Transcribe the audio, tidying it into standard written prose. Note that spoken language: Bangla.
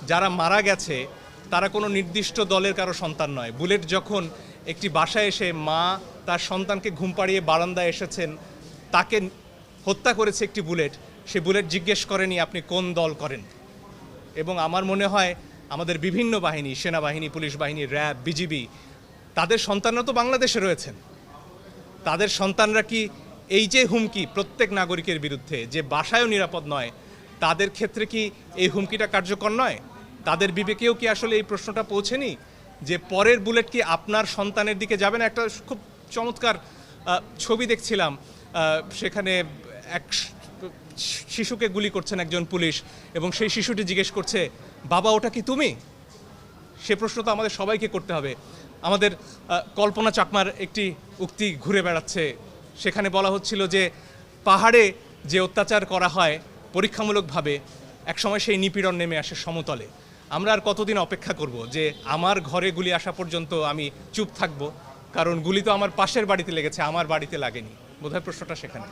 যারা মারা গেছে তারা কোনো নির্দিষ্ট দলের কারো সন্তান নয়। বুলেট যখন একটি বাসায় এসে মা তার সন্তানকে ঘুম পাড়িয়ে বারান্দায় এসেছেন, তাকে হত্যা করেছে একটি বুলেট, সে বুলেট জিজ্ঞেস করেনি আপনি কোন দল করেন। এবং আমার মনে হয় আমাদের বিভিন্ন বাহিনী, সেনাবাহিনী, পুলিশ বাহিনী, র্যাব, বিজিবি, তাদের সন্তানরা তো বাংলাদেশে রয়েছেন। তাদের সন্তানরা কি এই যে হুমকি প্রত্যেক নাগরিকের বিরুদ্ধে, যে বাসায়ও নিরাপদ নয়, তাদের ক্ষেত্রে কি এই হুমকিটা কার্যকর নয়? তাদের বিবেকেও কি আসলে এই প্রশ্নটা পৌঁছেনি যে পরের বুলেট কি আপনার সন্তানের দিকে যাবে না? একটা খুব চমৎকার ছবি দেখছিলাম, সেখানে এক শিশুকে গুলি করছেন একজন পুলিশ এবং সেই শিশুটি জিজ্ঞেস করছে, বাবা ওটা কি তুমি? সে প্রশ্ন তো আমাদের সবাইকে করতে হবে। আমাদের কল্পনা চাকমার একটি উক্তি ঘুরে বেড়াচ্ছে, সেখানে বলা হচ্ছিল যে পাহাড়ে যে অত্যাচার করা হয় পরীক্ষামূলকভাবে, একসময় সেই নিপীড়ন নেমে আসে সমতলে। আমরা আর কতদিন অপেক্ষা করব যে আমার ঘরে গুলি আসা পর্যন্ত আমি চুপ থাকব? কারণ গুলি তো আমার পাশের বাড়িতে লেগেছে, আমার বাড়িতে লাগেনি। বোধহয় প্রশ্নটা সেখানে।